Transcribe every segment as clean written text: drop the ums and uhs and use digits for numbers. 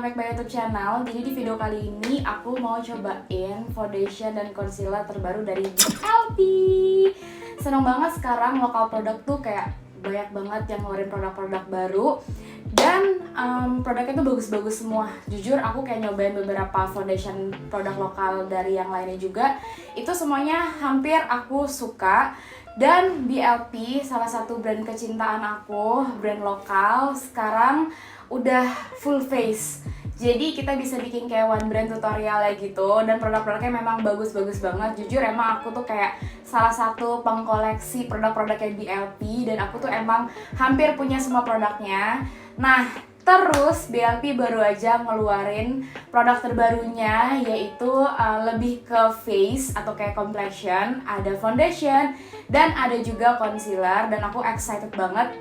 welcome back my YouTube channel. Jadi di video kali ini aku mau cobain foundation dan concealer terbaru dari BLP. Seneng banget sekarang lokal produk tuh kayak banyak banget yang ngeluarin produk-produk baru. Dan produknya tuh bagus-bagus semua. Jujur aku kayak nyobain beberapa foundation produk lokal dari yang lainnya juga. Itu semuanya hampir aku suka. Dan BLP, salah satu brand kecintaan aku, brand lokal, sekarang udah full face. Jadi kita bisa bikin kayak one brand tutorial ya gitu. Dan produk-produknya memang bagus-bagus banget. Jujur emang aku tuh kayak salah satu pengkoleksi produk-produknya BLP. Dan aku tuh emang hampir punya semua produknya. Nah, terus BLP baru aja ngeluarin produk terbarunya, yaitu lebih ke face atau kayak complexion. Ada foundation dan ada juga concealer. Dan aku excited banget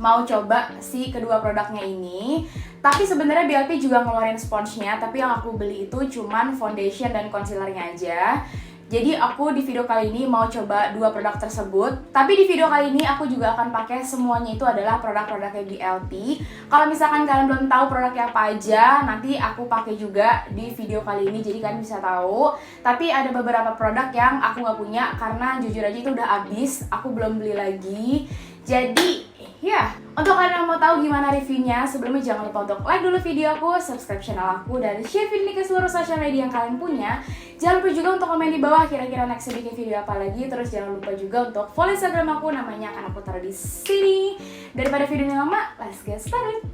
mau coba si kedua produknya ini. Tapi sebenarnya BLP juga ngeluarin sponsnya, tapi yang aku beli itu cuman foundation dan concealernya aja. Jadi aku di video kali ini mau coba dua produk tersebut. Tapi di video kali ini aku juga akan pakai semuanya itu adalah produk-produknya BLP. Kalau misalkan kalian belum tahu produknya apa aja, nanti aku pakai juga di video kali ini, jadi kalian bisa tahu. Tapi ada beberapa produk yang aku nggak punya karena jujur aja itu udah habis, aku belum beli lagi. Jadi ya, untuk kalian yang mau tahu gimana reviewnya, sebelumnya jangan lupa untuk like dulu video aku, subscribe channel aku, dan share video ini ke seluruh sosial media yang kalian punya. Jangan lupa juga untuk komen di bawah kira-kira next bikin video apa lagi. Terus jangan lupa juga untuk follow Instagram aku, namanya akan aku taruh di sini. Daripada videonya lama, let's get started.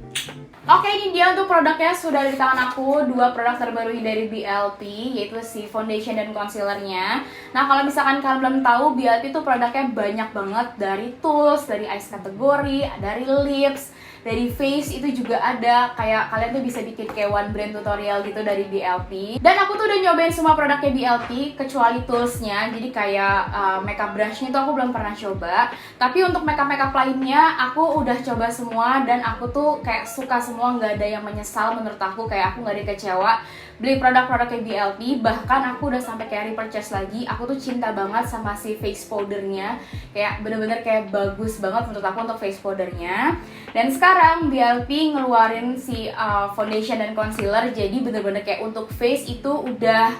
Oke, ini dia untuk produknya, sudah di tangan aku. Dua produk terbaru dari BLP, yaitu si foundation dan concealernya. Nah, kalau misalkan kalian belum tahu, BLP itu produknya banyak banget. Dari tools, dari eyes kategori, dari lips, dari face itu juga ada. Kayak kalian tuh bisa bikin kayak one brand tutorial gitu dari BLP. Dan aku tuh udah nyobain semua produknya BLP kecuali toolsnya. Jadi kayak makeup brushnya itu aku belum pernah coba. Tapi untuk makeup lainnya aku udah coba semua. Dan aku tuh kayak suka semua, nggak ada yang menyesal menurut aku. Kayak aku nggak ada kecewa beli produk-produknya BLP. Bahkan aku udah sampai kayak repurchase lagi. Aku tuh cinta banget sama si face powdernya. Kayak bener-bener kayak bagus banget menurut aku untuk face powdernya. Dan sekarang BLP ngeluarin si foundation dan concealer. Jadi bener-bener kayak untuk face itu udah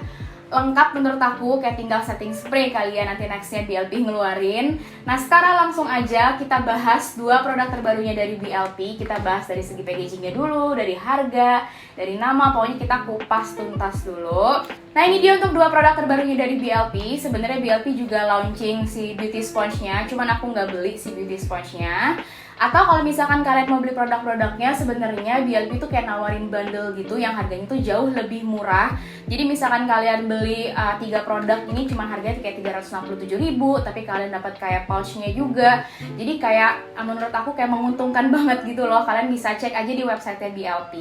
lengkap menurut aku, kayak tinggal setting spray kali ya nanti nextnya BLP ngeluarin. Nah, sekarang langsung aja kita bahas dua produk terbarunya dari BLP. Kita bahas dari segi packagingnya dulu, dari harga, dari nama, pokoknya kita kupas tuntas dulu. Nah, ini dia untuk dua produk terbarunya dari BLP. Sebenarnya BLP juga launching si beauty sponge-nya, cuman aku nggak beli si beauty sponge-nya. Atau kalau misalkan kalian mau beli produk-produknya, sebenarnya BLP tuh kayak nawarin bundle gitu yang harganya tuh jauh lebih murah. Jadi misalkan kalian beli 3 produk ini cuma harganya kayak 367.000, tapi kalian dapat kayak pouchnya juga. Jadi kayak menurut aku kayak menguntungkan banget gitu loh. Kalian bisa cek aja di website-nya BLP.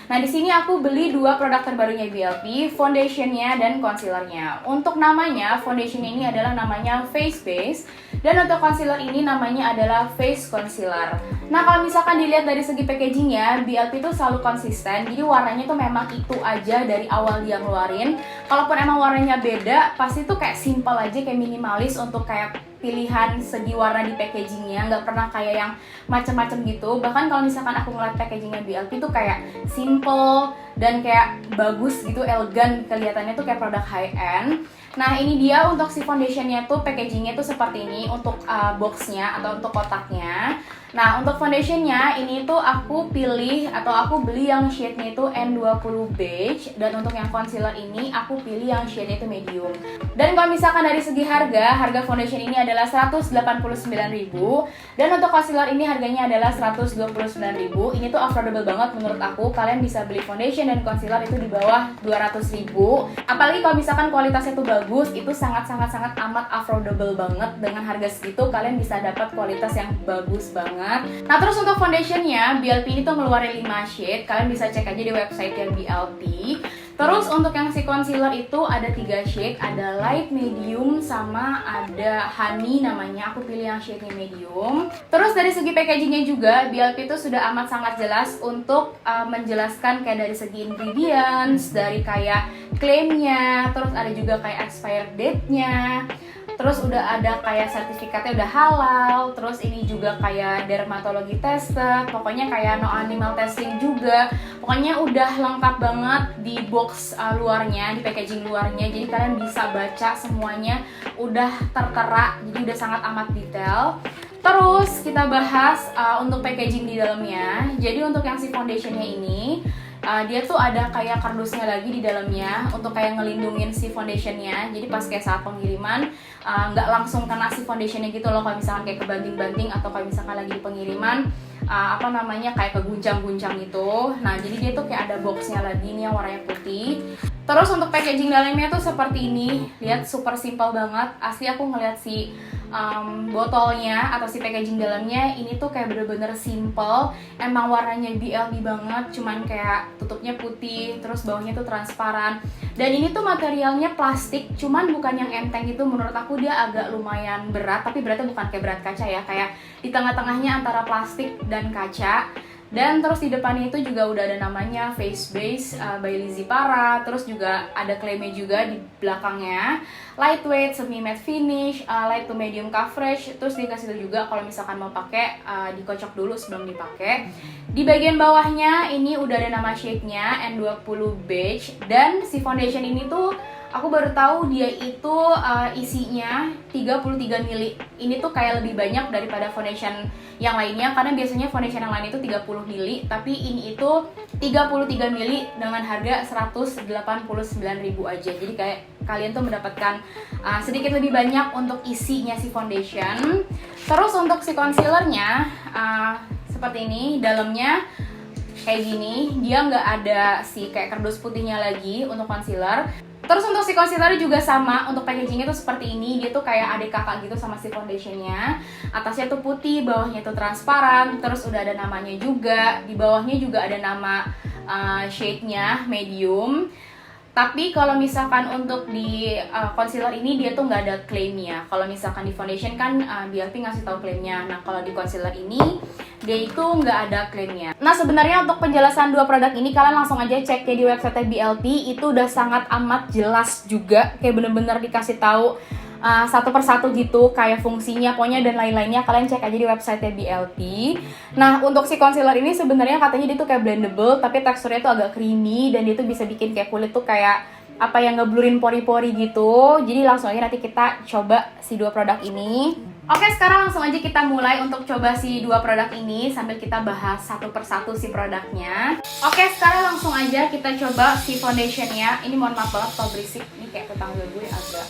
Nah, di sini aku beli dua produk terbarunya BLP, foundationnya dan concealernya. Untuk namanya, foundation ini adalah namanya Face Base, dan untuk concealer ini namanya adalah Face Concealer. Nah, kalau misalkan dilihat dari segi packagingnya, BLP itu selalu konsisten. Jadi warnanya tuh memang itu aja dari awal dia ngeluarin. Kalaupun emang warnanya beda, pasti tuh kayak simple aja, kayak minimalis untuk kayak pilihan segi warna di packagingnya, nggak pernah kayak yang macem-macem gitu. Bahkan kalau misalkan aku ngeliat packagingnya BLP tuh kayak simple dan kayak bagus gitu, elegan, kelihatannya tuh kayak produk high end. Nah, ini dia untuk si foundationnya tuh packagingnya tuh seperti ini untuk boxnya atau untuk kotaknya. Nah, untuk foundationnya ini tuh aku pilih atau aku beli yang shade-nya itu N20 beige. Dan untuk yang concealer ini aku pilih yang shade-nya itu medium. Dan kalau misalkan dari segi harga foundation ini adalah 189.000. Dan untuk concealer ini harganya adalah 129.000. Ini tuh affordable banget menurut aku. Kalian bisa beli foundation dan concealer itu di bawah 200.000. Apalagi kalau misalkan kualitasnya tuh bagus, itu sangat-sangat amat affordable banget. Dengan harga segitu kalian bisa dapat kualitas yang bagus banget. Nah, terus untuk foundationnya, BLP ini tuh ngeluarin 5 shade. Kalian bisa cek aja di website yang BLP. Terus untuk yang si concealer itu ada 3 shade, ada light, medium, sama ada honey namanya. Aku pilih yang shade-nya medium. Terus dari segi packagingnya juga, BLP itu sudah amat sangat jelas untuk menjelaskan kayak dari segi ingredients, dari kayak klaimnya, terus ada juga kayak expired date-nya. Terus udah ada kayak sertifikatnya udah halal, terus ini juga kayak dermatologi tested, pokoknya kayak no animal testing juga. Pokoknya udah lengkap banget di box luarnya, di packaging luarnya. Jadi kalian bisa baca semuanya, udah tertera, jadi udah sangat amat detail. Terus kita bahas untuk packaging di dalamnya. Jadi untuk yang si foundationnya ini, dia tuh ada kayak kardusnya lagi di dalamnya untuk kayak ngelindungin si foundationnya. Jadi pas kayak saat pengiriman nggak langsung kena si foundationnya gitu loh. Kalau misalkan kayak kebanting-banting atau kalau misalkan lagi di pengiriman kayak keguncang-guncang gitu. Nah jadi dia tuh kayak ada boxnya lagi nih yang warnanya putih. Terus untuk packaging dalamnya tuh seperti ini. Lihat super simple banget. Asli aku ngeliat si botolnya atau si packaging dalamnya ini tuh kayak bener-bener simple. Emang warnanya BLB banget, cuman kayak tutupnya putih, terus bawahnya tuh transparan. Dan ini tuh materialnya plastik, cuman bukan yang enteng gitu. Menurut aku dia agak lumayan berat, tapi beratnya bukan kayak berat kaca ya, kayak di tengah-tengahnya antara plastik dan kaca. Dan terus di depannya itu juga udah ada namanya Face Base by Lizzy Para. Terus juga ada klaimnya juga di belakangnya, lightweight, semi matte finish, light to medium coverage. Terus dikasih tahu juga kalau misalkan mau pakai dikocok dulu sebelum dipakai. Di bagian bawahnya ini udah ada nama shade-nya N20 Beige. Dan si foundation ini tuh aku baru tahu dia itu isinya 33 mili. Ini tuh kayak lebih banyak daripada foundation yang lainnya, karena biasanya foundation yang lain itu 30 mili, tapi ini itu 33 mili dengan harga 189.000 aja. Jadi kayak kalian tuh mendapatkan sedikit lebih banyak untuk isinya si foundation. Terus untuk si concealernya seperti ini, dalamnya kayak gini. Dia nggak ada si kayak kardus putihnya lagi untuk concealer. Terus untuk si concealer juga sama, untuk packagingnya tuh seperti ini. Dia tuh kayak adik kakak gitu sama si foundationnya. Atasnya tuh putih, bawahnya tuh transparan. Terus udah ada namanya juga. Di bawahnya juga ada nama shade-nya, medium. Tapi kalau misalkan untuk di concealer ini dia tuh nggak ada klaimnya. Kalau misalkan di foundation kan BLP ngasih tahu klaimnya. Nah kalau di concealer ini dia itu nggak ada klaimnya. Nah sebenarnya untuk penjelasan dua produk ini kalian langsung aja cek ya di website BLP. Itu udah sangat amat jelas juga, kayak bener-bener dikasih tahu satu persatu gitu kayak fungsinya pokoknya dan lain-lainnya. Kalian cek aja di website BLP. Nah untuk si concealer ini sebenarnya katanya dia tuh kayak blendable, tapi teksturnya tuh agak creamy dan dia tuh bisa bikin kayak kulit tuh kayak apa yang ngeblurin pori-pori gitu. Jadi langsung aja nanti kita coba si dua produk ini. Oke, sekarang langsung aja kita mulai untuk coba si dua produk ini sambil kita bahas satu persatu si produknya. Oke, sekarang langsung aja kita coba si foundationnya. Ini mohon maaf banget kalau berisik, ini kayak tetangga gue agak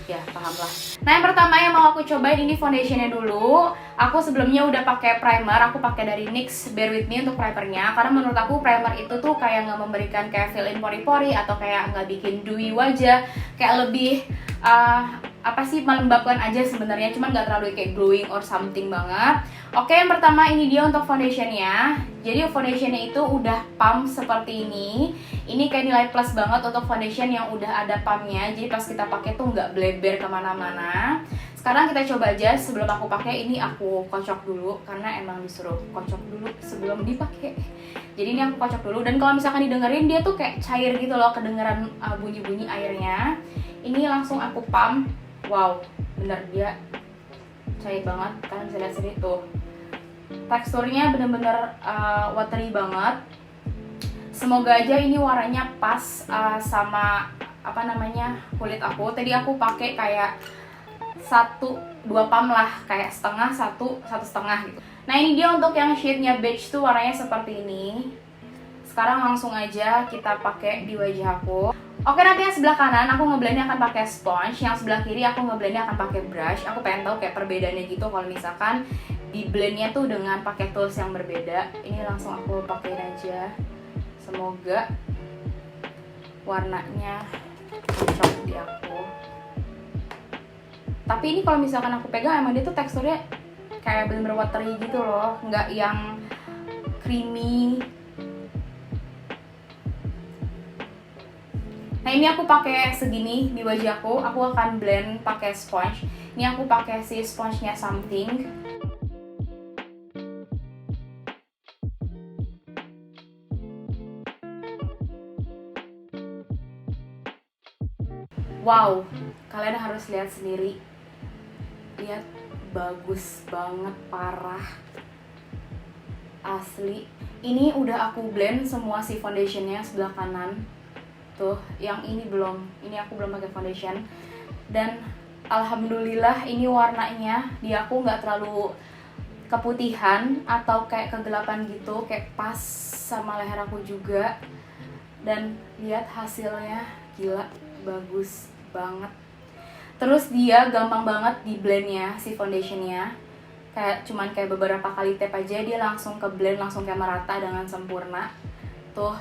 ya paham lah. Nah yang pertama yang mau aku cobain ini foundationnya dulu. Aku sebelumnya udah pakai primer, aku pakai dari NYX Bare With Me untuk primernya. Karena menurut aku primer itu tuh kayak nggak memberikan kayak fill in pori-pori atau kayak nggak bikin dewy wajah, kayak lebih melembabkan aja sebenarnya, cuman nggak terlalu kayak glowing or something banget. Oke, yang pertama ini dia untuk foundationnya. Jadi foundationnya itu udah pump seperti ini. Ini kayak nilai plus banget untuk foundation yang udah ada pumpnya. Jadi pas kita pakai tuh nggak bleber kemana-mana. Sekarang kita coba aja. Sebelum aku pakai ini aku kocok dulu karena emang disuruh kocok dulu sebelum dipakai. Jadi ini aku kocok dulu, dan kalau misalkan didengerin dia tuh kayak cair gitu loh, kedengeran bunyi-bunyi airnya. Ini langsung aku pump. Wow, bener dia cair banget. Kalian bisa lihat sendiri tuh. Teksturnya bener-bener watery banget. Semoga aja ini warnanya pas sama kulit aku. Tadi aku pakai kayak 1-2 pump lah, kayak setengah, satu setengah gitu. Nah ini dia untuk yang shade-nya beige tuh warnanya seperti ini. Sekarang langsung aja kita pakai di wajah aku. Oke, nanti yang sebelah kanan aku ngeblendnya akan pakai sponge, yang sebelah kiri aku ngeblendnya akan pakai brush. Aku pengen tahu kayak perbedaannya gitu kalau misalkan di blendnya tuh dengan pakai tools yang berbeda. Ini langsung aku pakein aja. Semoga warnanya cocok di aku. Tapi ini kalau misalkan aku pegang emang dia tuh teksturnya kayak bener-bener watery gitu loh, nggak yang creamy. Nah ini aku pakai segini di wajahku. Aku akan blend pakai sponge. Ini aku pakai si sponge-nya Something. Wow, kalian harus lihat sendiri. Lihat, bagus banget, parah. Asli. Ini udah aku blend semua si foundationnya sebelah kanan. Tuh, yang ini belum. Ini aku belum pakai foundation. Dan alhamdulillah ini warnanya di aku nggak terlalu keputihan atau kayak kegelapan gitu, kayak pas sama leher aku juga. Dan lihat hasilnya, gila, bagus banget. Terus dia gampang banget di blendnya, si foundationnya. Cuman beberapa kali tap aja dia langsung ke blend, langsung kayak merata dengan sempurna. Tuh.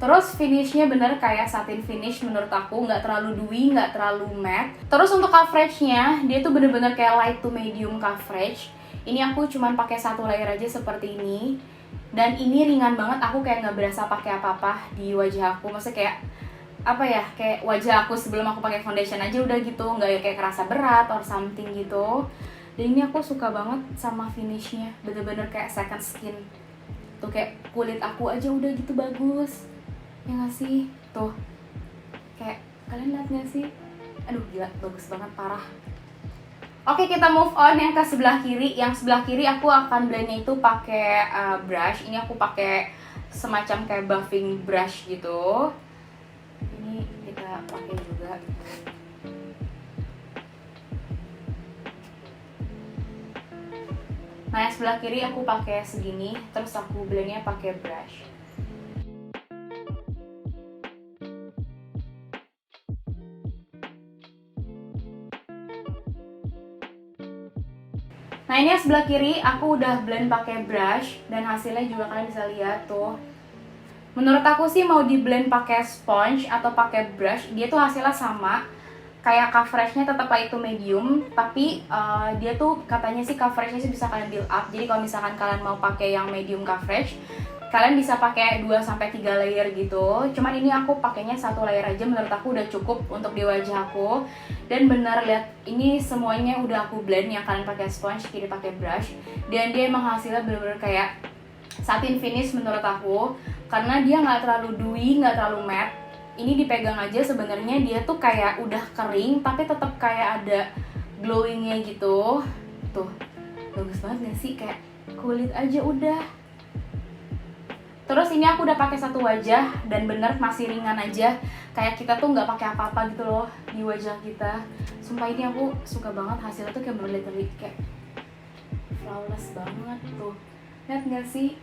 Terus finishnya bener kayak satin finish menurut aku, nggak terlalu dewy, nggak terlalu matte. Terus untuk coveragenya, dia tuh bener-bener kayak light to medium coverage. Ini aku cuman pakai 1 layer aja seperti ini. Dan ini ringan banget, aku kayak nggak berasa pakai apa-apa di wajah aku. Maksudnya kayak apa ya, kayak wajah aku sebelum aku pakai foundation aja udah gitu, nggak ya kayak kerasa berat or something gitu. Dan ini aku suka banget sama finishnya, bener-bener kayak second skin. Tuh kayak kulit aku aja udah gitu bagus. Ya nggak sih? Tuh, kayak kalian lihat nggak sih? Aduh gila, bagus banget, parah. Oke, kita move on yang ke sebelah kiri. Yang sebelah kiri aku akan blendnya itu pakai brush. Ini aku pakai semacam kayak buffing brush gitu. Ini kita pakai juga. Nah, yang sebelah kiri aku pakai segini, terus aku blendnya pakai brush. Nah, ini yang sebelah kiri aku udah blend pakai brush dan hasilnya juga kalian bisa lihat tuh. Menurut aku sih mau di blend pakai sponge atau pakai brush, dia tuh hasilnya sama. Kayak coveragenya tetap itu medium, tapi dia tuh katanya sih coveragenya sih bisa kalian build up. Jadi kalau misalkan kalian mau pakai yang medium coverage, kalian bisa pakai 2-3 layer gitu. Cuman ini aku pakainya 1 layer aja, menurut aku udah cukup untuk di wajah aku. Dan bener, lihat, ini semuanya udah aku blend, yang kalian pakai sponge, kiri pakai brush. Dan dia emang hasilnya bener-bener kayak satin finish menurut aku, karena dia nggak terlalu dewy, nggak terlalu matte. Ini dipegang aja sebenarnya dia tuh kayak udah kering, tapi tetap kayak ada glowingnya gitu. Tuh, bagus banget gak sih? Kayak kulit aja udah. Terus ini aku udah pakai 1 wajah dan bener masih ringan aja, kayak kita tuh nggak pakai apa-apa gitu loh di wajah kita. Sumpah ini aku suka banget, hasilnya tuh kayak bener-bener kayak flawless banget tuh. Lihat nggak sih?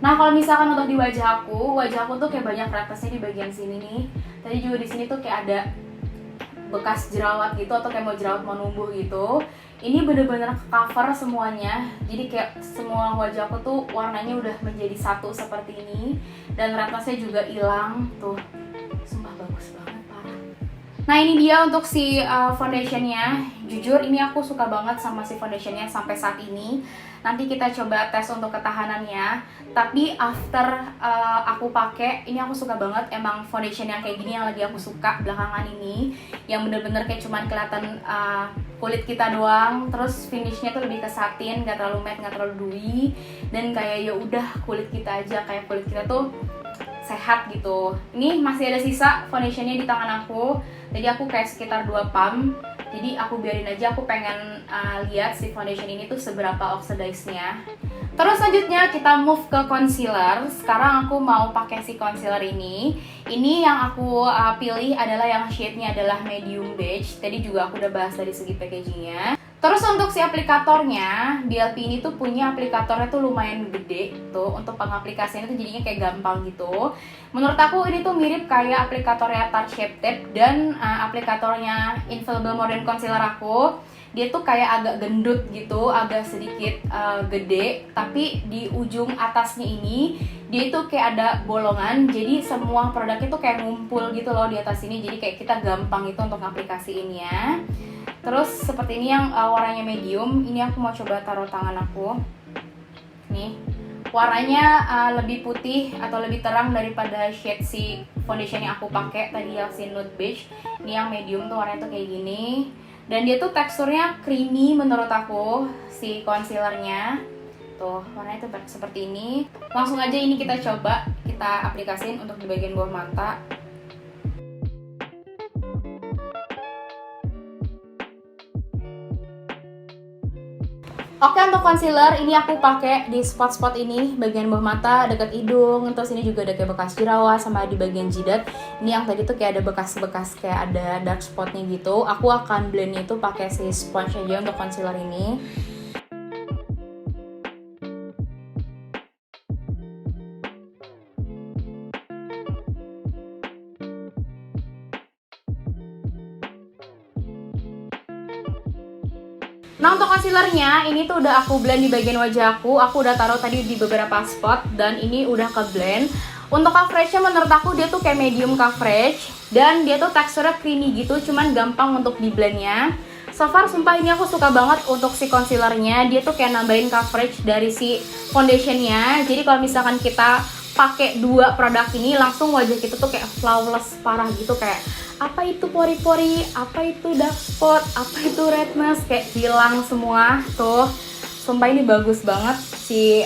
Nah, kalau misalkan untuk di wajah aku tuh kayak banyak retesnya di bagian sini nih. Tadi juga di sini tuh kayak ada bekas jerawat gitu, atau kayak jerawat mau numbuh gitu. Ini bener-bener cover semuanya, jadi kayak semua wajah aku tuh warnanya udah menjadi satu seperti ini. Dan retesnya juga hilang tuh, sumpah bagus banget, parah. Nah, ini dia untuk si foundationnya. Jujur ini aku suka banget sama si foundationnya sampai saat ini. Nanti kita coba tes untuk ketahanannya. Tapi after aku pakai, ini aku suka banget. Emang foundation yang kayak gini yang lagi aku suka belakangan ini, yang bener-bener kayak cuman kelihatan kulit kita doang. Terus finishnya tuh lebih ke satin, nggak terlalu matte, nggak terlalu dewy. Dan kayak ya udah kulit kita aja, kayak kulit kita tuh sehat gitu. Ini masih ada sisa foundationnya di tangan aku. Jadi aku kayak sekitar 2 pump. Jadi aku biarin aja, aku pengen lihat si foundation ini tuh seberapa oxidize-nya. Terus selanjutnya kita move ke concealer. Sekarang aku mau pakai si concealer ini. Ini yang aku pilih adalah yang shade-nya adalah medium beige. Tadi juga aku udah bahas dari segi packagingnya. Terus untuk si aplikatornya, BLP ini tuh punya aplikatornya tuh lumayan gede tuh. Untuk pengaplikasiannya tuh jadinya kayak gampang gitu. Menurut aku ini tuh mirip kayak aplikatornya Tarte Shape Tape dan aplikatornya Infallible Modern Concealer aku. Dia tuh kayak agak gendut gitu, agak sedikit gede, tapi di ujung atasnya ini dia tuh kayak ada bolongan, jadi semua produknya tuh kayak ngumpul gitu loh di atas ini, jadi kayak kita gampang itu untuk ngaplikasiinnya. Terus seperti ini yang warnanya medium, ini aku mau coba taruh tangan aku. Nih, warnanya lebih putih atau lebih terang daripada shade si foundation yang aku pakai tadi, yang si nude beige. Ini yang medium tuh warnanya tuh kayak gini. Dan dia tuh teksturnya creamy menurut aku, si concealernya. Tuh, warnanya tuh seperti ini. Langsung aja ini kita coba, kita aplikasiin untuk di bagian bawah mata. Oke, untuk concealer ini aku pakai di spot-spot ini, bagian bawah mata, dekat hidung, terus ini juga ada kayak bekas jerawat sama di bagian jidat. Ini yang tadi tuh kayak ada bekas-bekas kayak ada dark spotnya gitu. Aku akan blend itu pakai si sponge aja untuk concealer ini. Nah, untuk concealernya ini tuh udah aku blend di bagian wajah aku udah taruh tadi di beberapa spot dan ini udah ke blend. Untuk coveragenya menurut aku dia tuh kayak medium coverage dan dia tuh teksturnya creamy gitu, cuman gampang untuk di blendnya. So far sumpah ini aku suka banget untuk si concealernya, dia tuh kayak nambahin coverage dari si foundationnya. Jadi kalau misalkan kita pakai dua produk ini langsung wajah kita tuh kayak flawless parah gitu, kayak apa itu pori-pori, apa itu dark spot, apa itu redness, kayak hilang semua tuh. Sumpah ini bagus banget si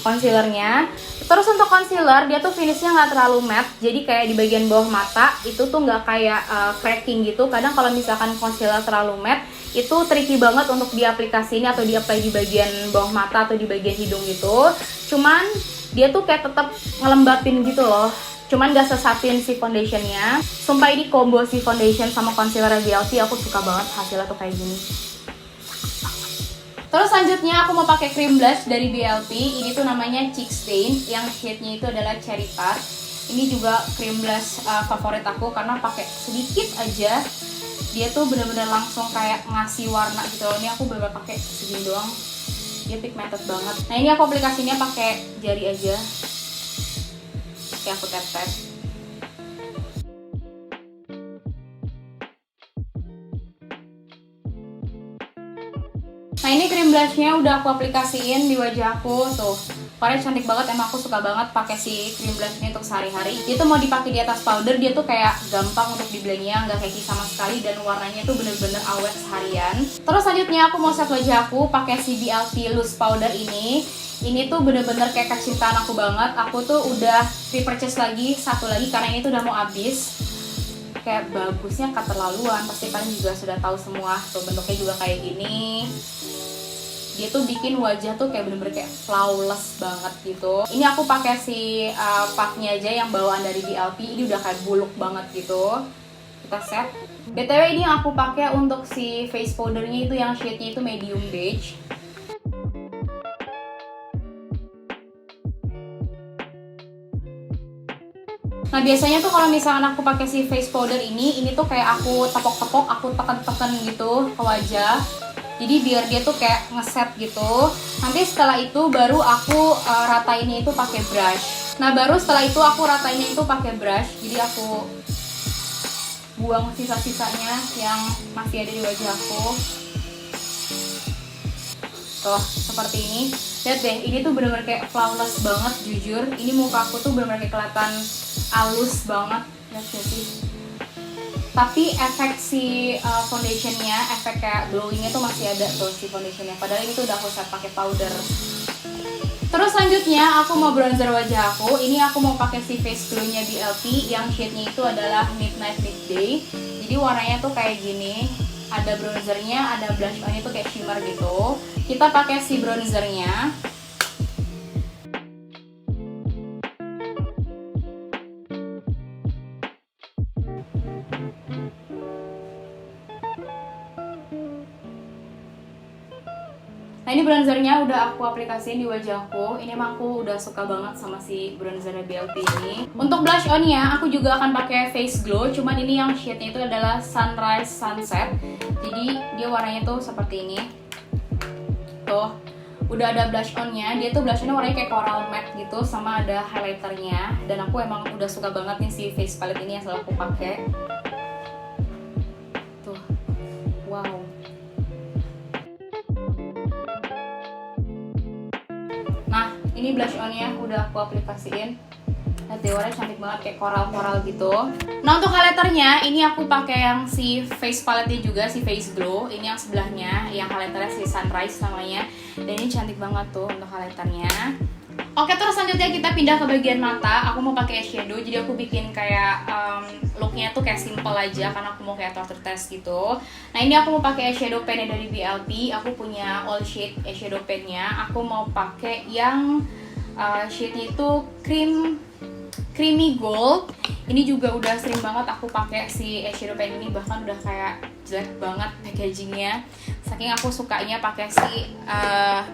concealernya. Terus untuk concealer dia tuh finishnya nggak terlalu matte, jadi kayak di bagian bawah mata itu tuh nggak kayak cracking gitu. Kadang kalau misalkan concealer terlalu matte itu tricky banget untuk diaplikasiin atau di-apply di bagian bawah mata atau di bagian hidung gitu. Cuman dia tuh kayak tetap ngelembapin gitu loh, cuman gak sesatin si foundationnya. Sumpah ini combo si foundation sama concealer BLT aku suka banget, hasilnya tuh kayak gini. Terus selanjutnya aku mau pakai cream blush dari BLT. Ini tuh namanya Cheek Stain, yang shade-nya itu adalah Cherry Tart. Ini juga cream blush favorit aku karena pakai sedikit aja dia tuh bener-bener langsung kayak ngasih warna gitu loh. Ini aku bener-bener pakai segini doang, dia pigmented banget. Nah ini aku aplikasinya pakai jari aja, kayak aku tap-tap. Nah ini cream blushnya udah aku aplikasiin di wajah aku tuh. Warnanya cantik banget, emang aku suka banget pakai si cream blushnya untuk sehari-hari. Dia tuh mau dipakai di atas powder, dia tuh kayak gampang untuk di blendnya, nggak cakey sama sekali, dan warnanya tuh bener-bener awet seharian. Terus selanjutnya aku mau set wajah aku pakai si BLT Loose Powder ini. Ini tuh bener-bener kayak kecintaan aku banget. Aku tuh udah repurchase lagi satu lagi karena ini tuh udah mau habis. Kayak bagusnya keterlaluan, pasti kalian juga sudah tahu semua. Tuh bentuknya juga kayak gini. Dia tuh bikin wajah tuh kayak bener-bener kayak flawless banget gitu. Ini aku pakai si puffnya aja yang bawaan dari BLP. Ini udah kayak buluk banget gitu. Kita set. BTW ini yang aku pakai untuk si face powdernya itu yang shade-nya itu medium beige. Nah biasanya tuh kalau misalkan aku pakai si face powder ini tuh kayak aku tepok-tepok, aku teken-teken gitu ke wajah. Jadi biar dia tuh kayak ngeset gitu. Nanti setelah itu baru aku ratainnya itu pakai brush. Nah baru setelah itu aku ratainnya itu pakai brush. Jadi aku buang sisa-sisanya yang masih ada di wajah aku. Tuh seperti ini. Lihat deh, ini tuh bener-bener kayak flawless banget jujur. Ini muka aku tuh bener-bener kayak kelihatan halus banget. Lihat gak sih? Tapi efek si foundationnya, efek kayak glowingnya tuh masih ada tuh si foundationnya. Padahal ini tuh udah aku set pakai powder. Terus selanjutnya aku mau bronzer wajah aku. Ini aku mau pakai si face glow-nya BLT yang shade-nya itu adalah Midnight Midday. Jadi warnanya tuh kayak gini. Ada bronzernya, ada blush on-nya tuh kayak shimmer gitu. Kita pakai si bronzernya. Nah ini bronzernya udah aku aplikasiin di wajahku. Ini emang aku udah suka banget sama si bronzer BLT ini. Untuk blush onnya aku juga akan pakai face glow. Cuman ini yang shade-nya itu adalah Sunrise Sunset. Jadi dia warnanya tuh seperti ini. Tuh udah ada blush onnya. Dia tuh blush onnya warnanya kayak coral matte gitu, sama ada highlighternya. Dan aku emang udah suka banget nih si face palette ini yang selalu aku pakai. Tuh, wow. Nah, ini blush on-nya udah aku aplikasiin. Lihat deh, warnanya cantik banget kayak coral-coral gitu. Nah, untuk highlighternya ini aku pakai yang si face palette-nya juga, si face glow. Ini yang sebelahnya, yang highlighternya si Sunrise namanya. Dan ini cantik banget tuh untuk highlighternya. Oke, terus selanjutnya kita pindah ke bagian mata. Aku mau pakai eyeshadow, jadi aku bikin kayak looknya tuh kayak simple aja karena aku mau kayak torture test gitu. Nah ini aku mau pakai eyeshadow pen dari BLT. Aku punya all shade eyeshadow pennya. Aku mau pakai yang shade-nya itu creamy gold. Ini juga udah sering banget aku pakai si eyeshadow pen ini, bahkan udah kayak jelek banget packagingnya. Saking aku sukanya pakai si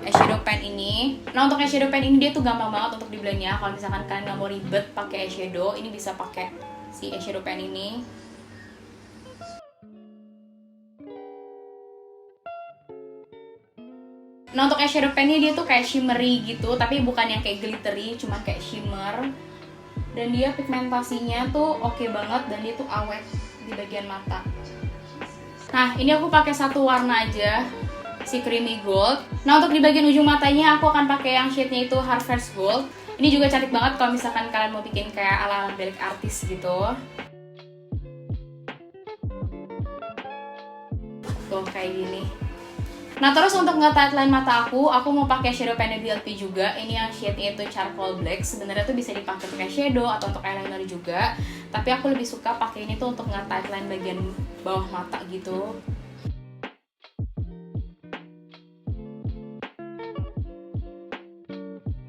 eyeshadow pen ini. Nah untuk eyeshadow pen ini dia tuh gampang banget untuk di blend ya. Kalau misalkan kalian nggak mau ribet pakai eyeshadow, ini bisa pakai si eyeshadow pen ini. Nah untuk eyeshadow pennya dia tuh kayak shimmery gitu, tapi bukan yang kayak glittery, cuma kayak shimmer. Dan dia pigmentasinya tuh oke banget dan dia tuh awet di bagian mata. Nah ini aku pakai satu warna aja, si creamy gold. Nah untuk di bagian ujung matanya aku akan pakai yang shade-nya itu Harvest Gold. Ini juga cantik banget kalau misalkan kalian mau bikin kayak ala-ala milik artis gitu. Tuh kayak gini. Nah terus untuk nge-tightline mata aku mau pakai shadow pen BLP juga. Ini yang shade-nya itu charcoal black. Sebenarnya tuh bisa dipakai pakai shadow atau untuk eyeliner juga. Tapi aku lebih suka pakai ini tuh untuk nge-tightline bagian bawah mata gitu.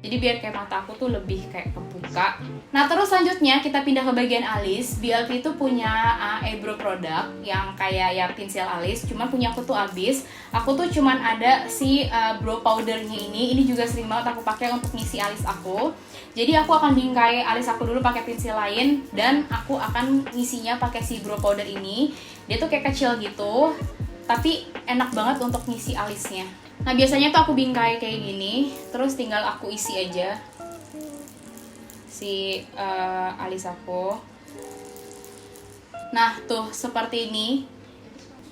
Jadi biar kayak mata aku tuh lebih kayak kebuka. Nah terus selanjutnya kita pindah ke bagian alis. BLP itu punya eyebrow product yang kayak ya pensil alis, cuman punya aku tuh abis. Aku tuh cuman ada si brow powdernya ini. Ini juga sering banget aku pakai untuk ngisi alis aku. Jadi aku akan bingkai alis aku dulu pakai pensil lain dan aku akan ngisinya pakai si brow powder ini. Dia tuh kayak kecil gitu, tapi enak banget untuk ngisi alisnya. Nah biasanya tuh aku bingkai kayak gini, terus tinggal aku isi aja si alis aku. Nah tuh seperti ini.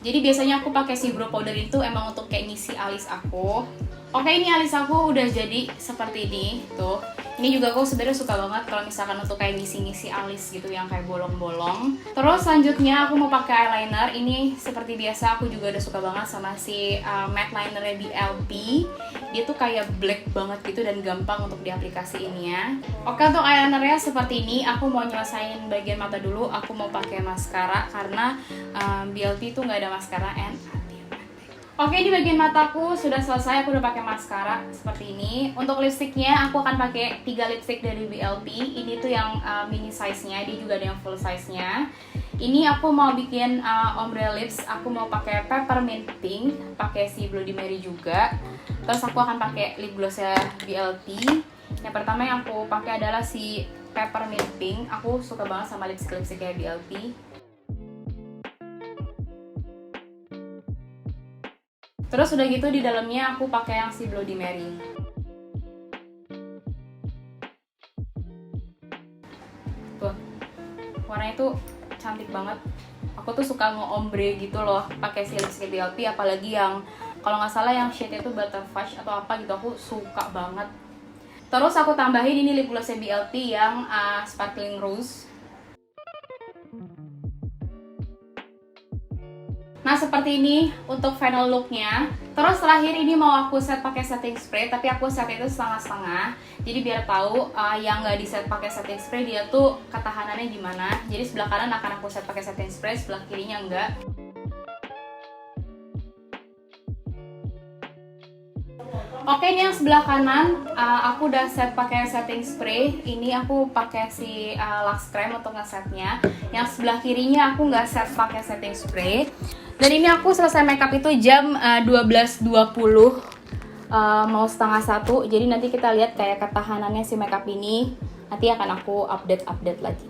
Jadi biasanya aku pakai si brow powder itu emang untuk kayak ngisi alis aku. Oke ini alis aku udah jadi seperti ini tuh. Ini juga aku sebenarnya suka banget kalau misalkan untuk kayak ngisi-ngisi alis gitu yang kayak bolong-bolong. Terus selanjutnya aku mau pakai eyeliner. Ini seperti biasa aku juga udah suka banget sama si matte liner BLP. Dia tuh kayak black banget gitu dan gampang untuk diaplikasiinnya. Oke untuk eyelinernya seperti ini. Aku mau nyelesain bagian mata dulu. Aku mau pakai maskara karena BLP tuh nggak ada maskara and oke, di bagian mataku sudah selesai, aku udah pakai maskara seperti ini. Untuk lipstiknya aku akan pakai 3 lipstick dari BLP. Ini tuh yang mini size-nya, dia juga ada yang full size-nya. Ini aku mau bikin ombre lips, aku mau pakai peppermint pink, pakai si Bloody Mary juga. Terus aku akan pakai lip gloss-nya BLP. Yang pertama yang aku pakai adalah si peppermint pink. Aku suka banget sama lipstick-lipsticknya BLP. Terus udah gitu di dalamnya aku pakai yang si Bloody Mary. Tuh, warnanya tuh cantik banget. Aku tuh suka nge-ombre gitu loh, pakai si lipstick BLP, apalagi yang kalau nggak salah yang shade-nya tuh Butterfudge atau apa gitu, aku suka banget. Terus aku tambahin ini lip gloss BLP yang Sparkling Rose. Nah seperti ini untuk final looknya. Terus terakhir ini mau aku set pakai setting spray, tapi aku set itu setengah-setengah. Jadi biar tahu yang nggak di set pakai setting spray dia tuh ketahanannya gimana. Jadi sebelah kanan akan aku set pakai setting spray, sebelah kirinya enggak. Oke ini yang sebelah kanan aku udah set pakai setting spray. Ini aku pakai si Lux Cream untuk ngesetnya. Yang sebelah kirinya aku nggak set pakai setting spray. Dan ini aku selesai makeup itu jam 12.20 mau setengah 1. Jadi nanti kita lihat kayak ketahanannya si makeup ini. Nanti akan aku update lagi.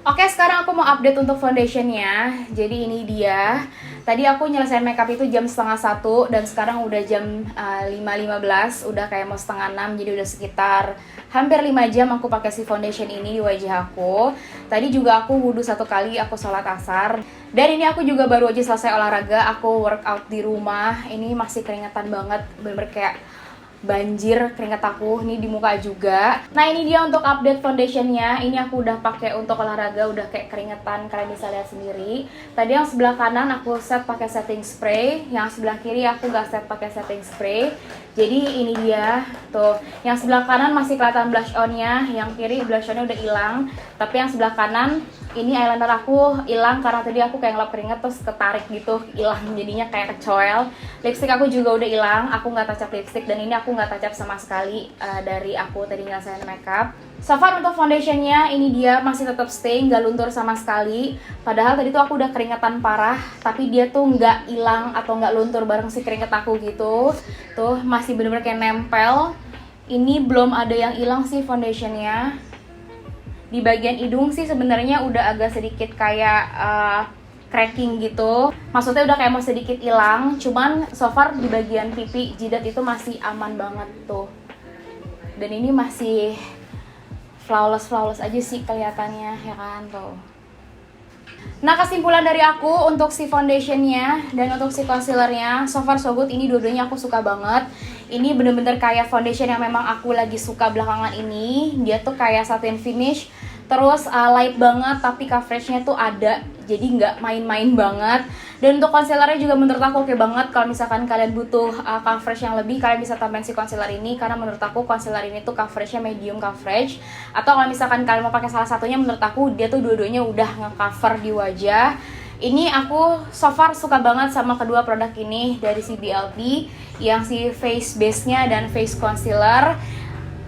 Oke, sekarang aku mau update untuk foundationnya. Jadi ini dia. Tadi aku nyelesain makeup itu jam setengah 1 dan sekarang udah jam 5.15, udah kayak mau setengah 6, jadi udah sekitar hampir 5 jam aku pakai si foundation ini di wajah aku. Tadi juga aku wudhu 1 kali, aku sholat asar. Dan ini aku juga baru aja selesai olahraga, aku workout di rumah. Ini masih keringetan banget, bener-bener kayak banjir keringat aku nih di muka juga. Nah ini dia untuk update foundationnya. Ini aku udah pakai untuk olahraga, udah kayak keringetan, kalian bisa lihat sendiri. Tadi yang sebelah kanan aku set pakai setting spray, yang sebelah kiri aku gak set pakai setting spray. Jadi ini dia tuh, yang sebelah kanan masih kelihatan blush onnya, yang kiri blush onnya udah hilang. Tapi yang sebelah kanan ini eyeliner aku hilang karena tadi aku kayak ngelap keringet terus ketarik gitu, hilang jadinya kayak kecoel. Lipstick aku juga udah hilang, aku nggak touch up lipstick, dan ini aku nggak touch up sama sekali dari aku tadi nyelesain makeup. So far untuk foundationnya ini dia masih tetap stay, nggak luntur sama sekali. Padahal tadi tuh aku udah keringetan parah, tapi dia tuh nggak hilang atau nggak luntur bareng si keringet aku gitu. Tuh masih bener-bener kayak nempel. Ini belum ada yang hilang sih foundationnya. Di bagian hidung sih sebenarnya udah agak sedikit kayak cracking gitu. Maksudnya udah kayak mau sedikit hilang. Cuman so far di bagian pipi, jidat itu masih aman banget tuh. Dan ini masih flawless aja sih kelihatannya, ya kan tuh. Nah kesimpulan dari aku untuk si foundationnya dan untuk si concealernya, so far so good. Ini dua-duanya aku suka banget. Ini bener-bener kayak foundation yang memang aku lagi suka belakangan ini. Dia tuh kayak satin finish, terus light banget tapi coveragenya tuh ada, jadi nggak main-main banget. Dan untuk concealernya juga menurut aku oke banget. Kalau misalkan kalian butuh coverage yang lebih, kalian bisa tambahin si concealer ini, karena menurut aku concealer ini tuh coveragenya medium coverage. Atau kalau misalkan kalian mau pakai salah satunya, menurut aku dia tuh dua-duanya udah nge-cover di wajah. Ini aku so far suka banget sama kedua produk ini dari si BLT, yang si face base-nya dan face concealer.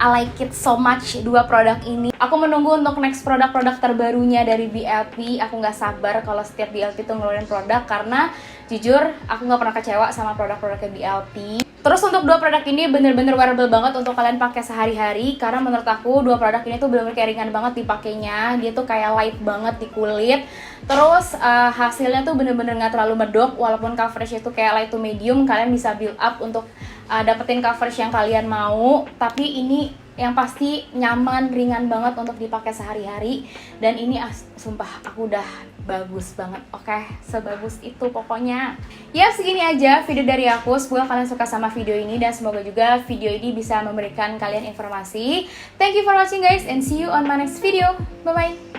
I like it so much dua produk ini. Aku menunggu untuk next produk-produk terbarunya dari BLT. Aku nggak sabar kalau setiap BLT tuh ngeluarin produk, karena jujur aku nggak pernah kecewa sama produk-produknya BLT. Terus untuk dua produk ini bener-bener wearable banget untuk kalian pakai sehari-hari, karena menurut aku dua produk ini tuh bener-bener kayak ringan banget dipakainya. Dia tuh kayak light banget di kulit. Terus hasilnya tuh bener-bener nggak terlalu medok, walaupun coverage itu kayak light to medium. Kalian bisa build up untuk dapetin coverage yang kalian mau. Tapi ini yang pasti nyaman, ringan banget untuk dipakai sehari-hari. Dan ini sumpah aku udah bagus banget, oke? Sebagus itu pokoknya. Ya segini aja video dari aku. Semoga kalian suka sama video ini, dan semoga juga video ini bisa memberikan kalian informasi. Thank you for watching guys, and see you on my next video. Bye bye.